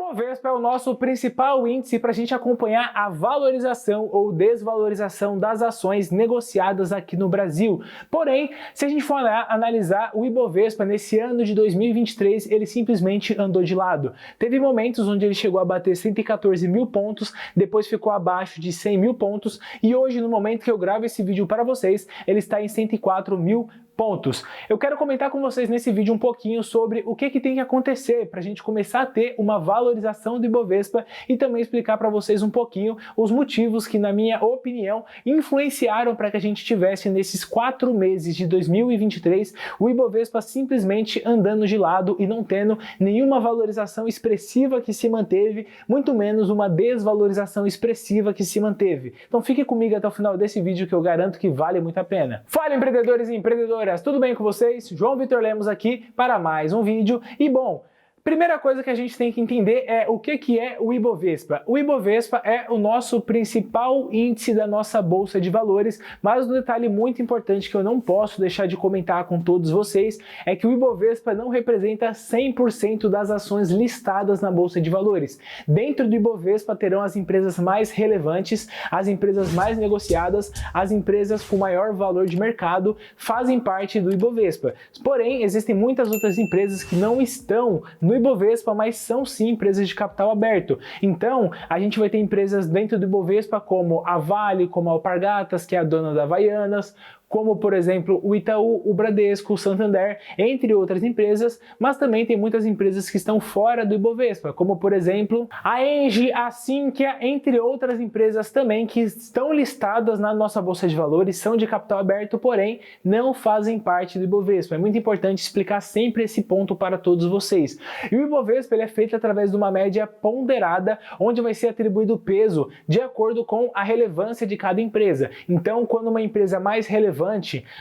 Ibovespa é o nosso principal índice para a gente acompanhar a valorização ou desvalorização das ações negociadas aqui no Brasil. Porém, se a gente for analisar o Ibovespa nesse ano de 2023, ele simplesmente andou de lado. Teve momentos onde ele chegou a bater 114 mil pontos, depois ficou abaixo de 100 mil pontos e hoje, no momento que eu gravo esse vídeo para vocês, ele está em 104 mil pontos. Eu quero comentar com vocês nesse vídeo um pouquinho sobre o que tem que acontecer para a gente começar a ter uma valorização do Ibovespa e também explicar para vocês um pouquinho os motivos que, na minha opinião, influenciaram para que a gente tivesse nesses 4 meses de 2023 o Ibovespa simplesmente andando de lado e não tendo nenhuma valorização expressiva que se manteve, muito menos uma desvalorização expressiva que se manteve. Então fique comigo até o final desse vídeo que eu garanto que vale muito a pena. Fala, empreendedores e empreendedoras! Tudo bem com vocês? João Vitor Lemos aqui para mais um vídeo. E bom, primeira coisa que a gente tem que entender é o que é o Ibovespa. O Ibovespa é o nosso principal índice da nossa bolsa de valores, mas um detalhe muito importante que eu não posso deixar de comentar com todos vocês é que o Ibovespa não representa 100% das ações listadas na bolsa de valores. Dentro do Ibovespa terão as empresas mais relevantes, as empresas mais negociadas, as empresas com maior valor de mercado fazem parte do Ibovespa. Porém, existem muitas outras empresas que não estão no Ibovespa, mas são sim empresas de capital aberto. Então, a gente vai ter empresas dentro do Ibovespa como a Vale, como a Alpargatas, que é a dona da Havaianas, como, por exemplo, o Itaú, o Bradesco, o Santander, entre outras empresas, mas também tem muitas empresas que estão fora do Ibovespa, como, por exemplo, a Engie, a Sinqia, entre outras empresas também que estão listadas na nossa Bolsa de Valores, são de capital aberto, porém, não fazem parte do Ibovespa. É muito importante explicar sempre esse ponto para todos vocês. E o Ibovespa ele é feito através de uma média ponderada, onde vai ser atribuído peso de acordo com a relevância de cada empresa. Então, quando uma empresa é mais relevante,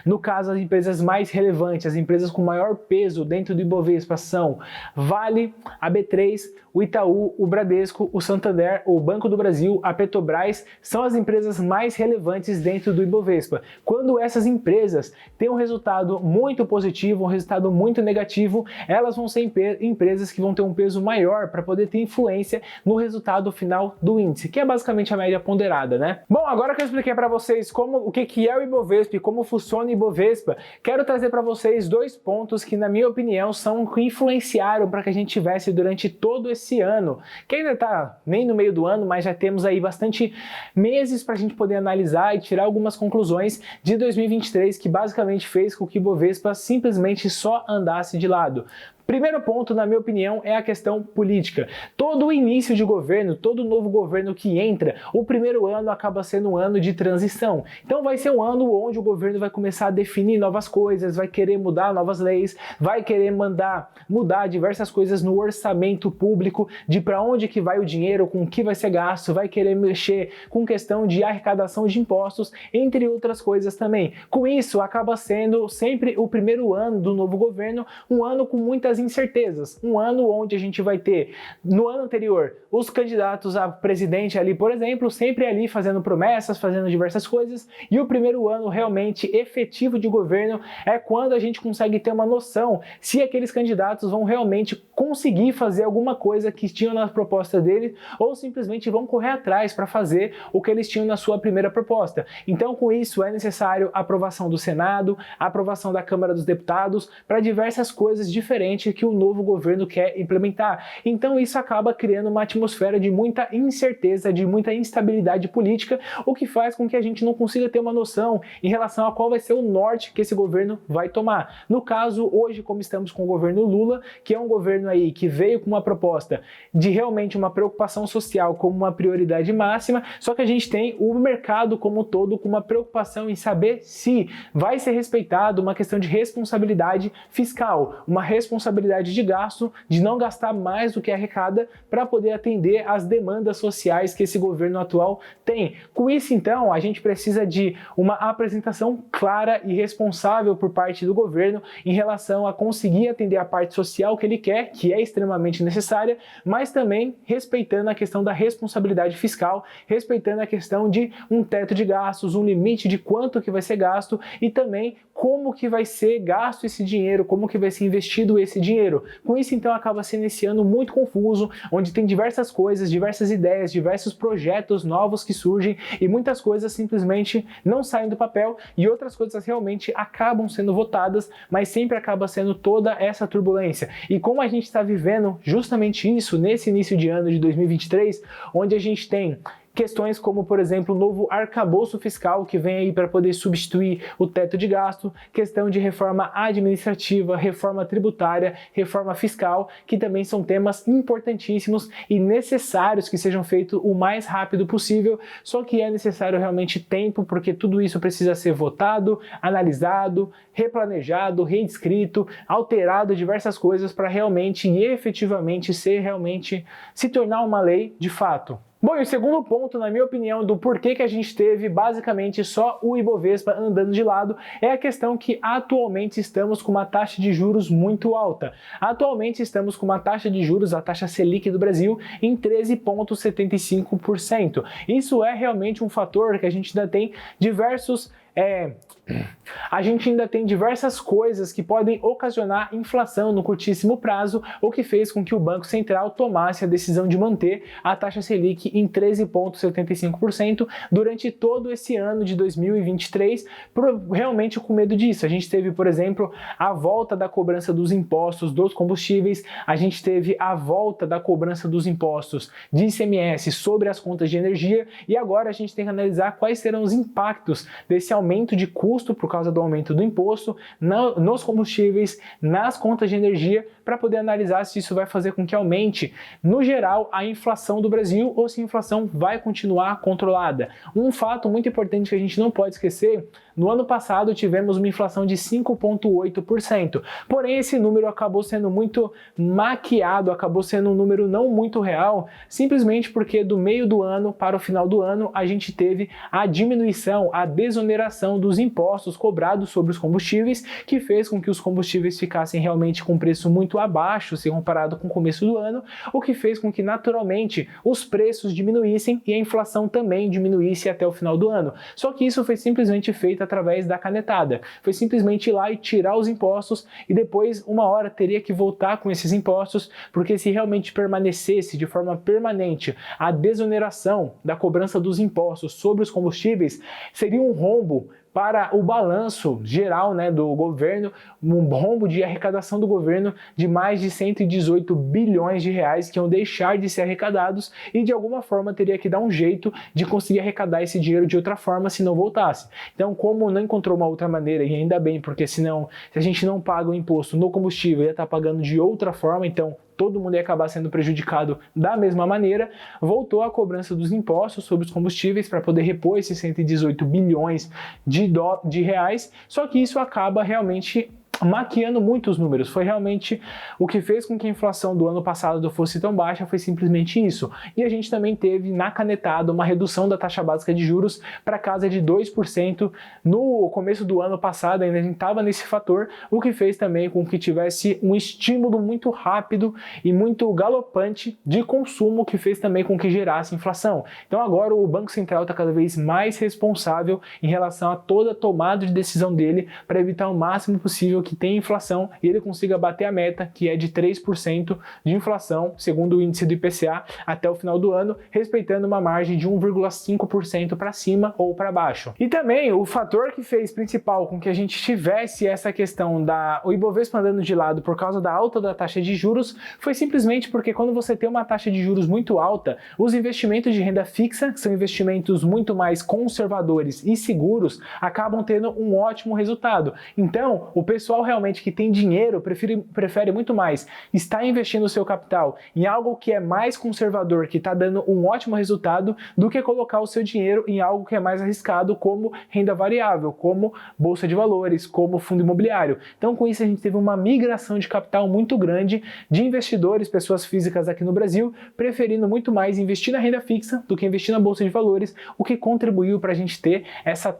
no caso as empresas mais relevantes, as empresas com maior peso dentro do Ibovespa são Vale, a B3, o Itaú, o Bradesco, o Santander, o Banco do Brasil, a Petrobras, são as empresas mais relevantes dentro do Ibovespa. Quando essas empresas têm um resultado muito positivo, um resultado muito negativo, elas vão ser empresas que vão ter um peso maior para poder ter influência no resultado final do índice, que é basicamente a média ponderada, né? Bom, agora que eu expliquei para vocês o que é o Ibovespa e como funciona o Ibovespa, quero trazer para vocês 2 pontos que, na minha opinião, que influenciaram para que a gente tivesse durante todo esse ano, que ainda está nem no meio do ano, mas já temos aí bastante meses para a gente poder analisar e tirar algumas conclusões de 2023, que basicamente fez com que o Ibovespa simplesmente só andasse de lado. Primeiro ponto, na minha opinião, é a questão política. Todo o início de governo, todo novo governo que entra, o primeiro ano acaba sendo um ano de transição. Então vai ser um ano onde o governo vai começar a definir novas coisas, vai querer mudar novas leis, vai querer mudar diversas coisas no orçamento público, de para onde que vai o dinheiro, com o que vai ser gasto, vai querer mexer com questão de arrecadação de impostos, entre outras coisas também. Com isso, acaba sendo sempre o primeiro ano do novo governo, um ano com muitas incertezas, um ano onde a gente vai ter, no ano anterior, os candidatos a presidente ali, por exemplo, sempre ali fazendo promessas, fazendo diversas coisas, e o primeiro ano realmente efetivo de governo é quando a gente consegue ter uma noção se aqueles candidatos vão realmente conseguir fazer alguma coisa que tinham na proposta deles ou simplesmente vão correr atrás para fazer o que eles tinham na sua primeira proposta. Então, com isso, é necessário a aprovação do Senado, a aprovação da Câmara dos Deputados, para diversas coisas diferentes que o novo governo quer implementar. Então isso acaba criando uma atmosfera de muita incerteza, de muita instabilidade política, o que faz com que a gente não consiga ter uma noção em relação a qual vai ser o norte que esse governo vai tomar. No caso, hoje, como estamos com o governo Lula, que é um governo aí que veio com uma proposta de realmente uma preocupação social como uma prioridade máxima, só que a gente tem o mercado como um todo com uma preocupação em saber se vai ser respeitado uma questão de responsabilidade fiscal, uma responsabilidade de gasto, de não gastar mais do que arrecada para poder atender às demandas sociais que esse governo atual tem. Com isso, então, a gente precisa de uma apresentação clara e responsável por parte do governo em relação a conseguir atender a parte social que ele quer, que é extremamente necessária, mas também respeitando a questão da responsabilidade fiscal, respeitando a questão de um teto de gastos, um limite de quanto que vai ser gasto e também como que vai ser gasto esse dinheiro, como que vai ser investido esse dinheiro. Com isso, então, acaba sendo esse ano muito confuso, onde tem diversas coisas, diversas ideias, diversos projetos novos que surgem e muitas coisas simplesmente não saem do papel e outras coisas realmente acabam sendo votadas, mas sempre acaba sendo toda essa turbulência. E como a gente está vivendo justamente isso nesse início de ano de 2023, onde a gente tem questões como, por exemplo, o novo arcabouço fiscal que vem aí para poder substituir o teto de gasto, questão de reforma administrativa, reforma tributária, reforma fiscal, que também são temas importantíssimos e necessários que sejam feitos o mais rápido possível, só que é necessário realmente tempo, porque tudo isso precisa ser votado, analisado, replanejado, reescrito, alterado diversas coisas para realmente e efetivamente se tornar uma lei de fato. Bom, e o segundo ponto, na minha opinião, do porquê que a gente teve basicamente só o Ibovespa andando de lado é a questão que atualmente estamos com uma taxa de juros muito alta. Atualmente estamos com uma taxa de juros, a taxa Selic do Brasil, em 13,75%. Isso é realmente um fator que a gente ainda tem diversas coisas que podem ocasionar inflação no curtíssimo prazo, o que fez com que o Banco Central tomasse a decisão de manter a taxa Selic em 13,75% durante todo esse ano de 2023, realmente com medo disso. A gente teve, por exemplo, a volta da cobrança dos impostos dos combustíveis, a gente teve a volta da cobrança dos impostos de ICMS sobre as contas de energia e agora a gente tem que analisar quais serão os impactos desse aumento de custo por causa do aumento do imposto nos combustíveis, nas contas de energia, para poder analisar se isso vai fazer com que aumente, no geral, a inflação do Brasil ou se a inflação vai continuar controlada. Um fato muito importante que a gente não pode esquecer, no ano passado tivemos uma inflação de 5,8%, porém esse número acabou sendo muito maquiado, acabou sendo um número não muito real, simplesmente porque do meio do ano para o final do ano a gente teve a diminuição, a desoneração dos impostos cobrados sobre os combustíveis, que fez com que os combustíveis ficassem realmente com preço muito abaixo se comparado com o começo do ano, o que fez com que naturalmente os preços diminuíssem e a inflação também diminuísse até o final do ano. Só que isso foi simplesmente feito através da canetada. Foi simplesmente ir lá e tirar os impostos e depois uma hora teria que voltar com esses impostos, porque se realmente permanecesse de forma permanente a desoneração da cobrança dos impostos sobre os combustíveis, seria um rombo para o balanço geral, do governo, um rombo de arrecadação do governo de mais de 118 bilhões de reais que iam deixar de ser arrecadados e de alguma forma teria que dar um jeito de conseguir arrecadar esse dinheiro de outra forma se não voltasse. Então, como não encontrou uma outra maneira, e ainda bem, porque senão, se a gente não paga o imposto no combustível, ia estar pagando de outra forma, então todo mundo ia acabar sendo prejudicado da mesma maneira, voltou a cobrança dos impostos sobre os combustíveis para poder repor esses 118 bilhões de reais, só que isso acaba realmente maquiando muito os números. Foi realmente o que fez com que a inflação do ano passado fosse tão baixa, foi simplesmente isso. E a gente também teve na canetada uma redução da taxa básica de juros para casa de 2%. No começo do ano passado ainda a gente estava nesse fator, o que fez também com que tivesse um estímulo muito rápido e muito galopante de consumo, que fez também com que gerasse inflação. Então agora o Banco Central está cada vez mais responsável em relação a toda a tomada de decisão dele para evitar o máximo possível que tenha inflação e ele consiga bater a meta, que é de 3% de inflação, segundo o índice do IPCA, até o final do ano, respeitando uma margem de 1,5% para cima ou para baixo. E também o fator que fez principal com que a gente tivesse essa questão o Ibovespa andando de lado por causa da alta da taxa de juros foi simplesmente porque quando você tem uma taxa de juros muito alta, os investimentos de renda fixa, que são investimentos muito mais conservadores e seguros, acabam tendo um ótimo resultado. Então, o pessoal realmente que tem dinheiro prefere muito mais estar investindo o seu capital em algo que é mais conservador, que está dando um ótimo resultado, do que colocar o seu dinheiro em algo que é mais arriscado, como renda variável, como bolsa de valores, como fundo imobiliário. Então, com isso, a gente teve uma migração de capital muito grande de investidores, pessoas físicas aqui no Brasil, preferindo muito mais investir na renda fixa do que investir na bolsa de valores, o que contribuiu para a gente ter essa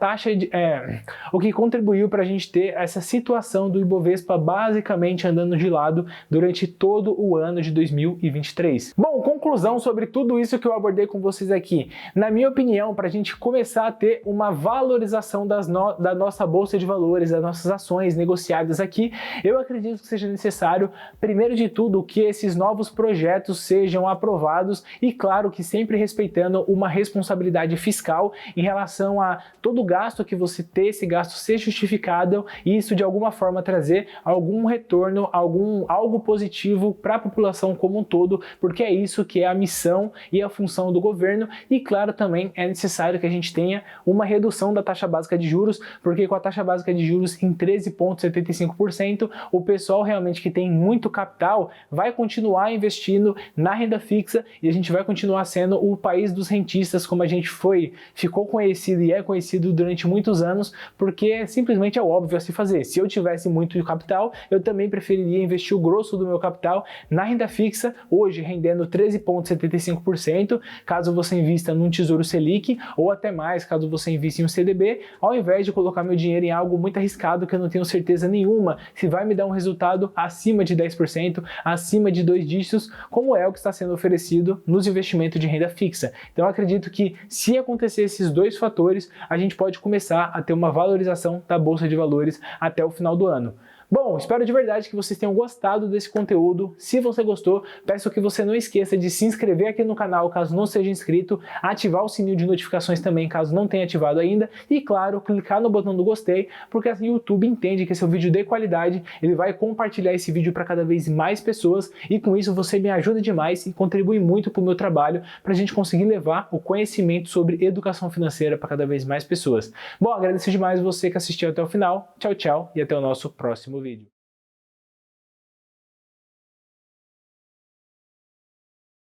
essa situação do Ibovespa basicamente andando de lado durante todo o ano de 2023. Bom, concluindo Conclusão sobre tudo isso que eu abordei com vocês aqui. Na minha opinião, para a gente começar a ter uma valorização da nossa bolsa de valores, das nossas ações negociadas aqui, eu acredito que seja necessário, primeiro de tudo, que esses novos projetos sejam aprovados e, claro, que sempre respeitando uma responsabilidade fiscal em relação a todo gasto que você ter, esse gasto ser justificado e isso de alguma forma trazer algum retorno, algo positivo para a população como um todo, porque é isso que é a missão e a função do governo. E claro, também é necessário que a gente tenha uma redução da taxa básica de juros, porque com a taxa básica de juros em 13,75%, o pessoal realmente que tem muito capital vai continuar investindo na renda fixa e a gente vai continuar sendo o país dos rentistas, como a gente ficou conhecido e é conhecido durante muitos anos, porque simplesmente é óbvio a se fazer. Se eu tivesse muito capital, eu também preferiria investir o grosso do meu capital na renda fixa, hoje rendendo 13,75%, caso você invista num Tesouro Selic, ou até mais, caso você invista em um CDB, ao invés de colocar meu dinheiro em algo muito arriscado que eu não tenho certeza nenhuma se vai me dar um resultado acima de 10%, acima de 2 dígitos, como é o que está sendo oferecido nos investimentos de renda fixa. Então eu acredito que se acontecer esses dois fatores, a gente pode começar a ter uma valorização da Bolsa de Valores até o final do ano. Bom, espero de verdade que vocês tenham gostado desse conteúdo. Se você gostou, peço que você não esqueça de se inscrever aqui no canal caso não seja inscrito, ativar o sininho de notificações também caso não tenha ativado ainda e, claro, clicar no botão do gostei, porque assim o YouTube entende que esse é um vídeo de qualidade, ele vai compartilhar esse vídeo para cada vez mais pessoas e com isso você me ajuda demais e contribui muito para o meu trabalho para a gente conseguir levar o conhecimento sobre educação financeira para cada vez mais pessoas. Bom, agradeço demais você que assistiu até o final. Tchau, tchau e até o nosso próximo vídeo.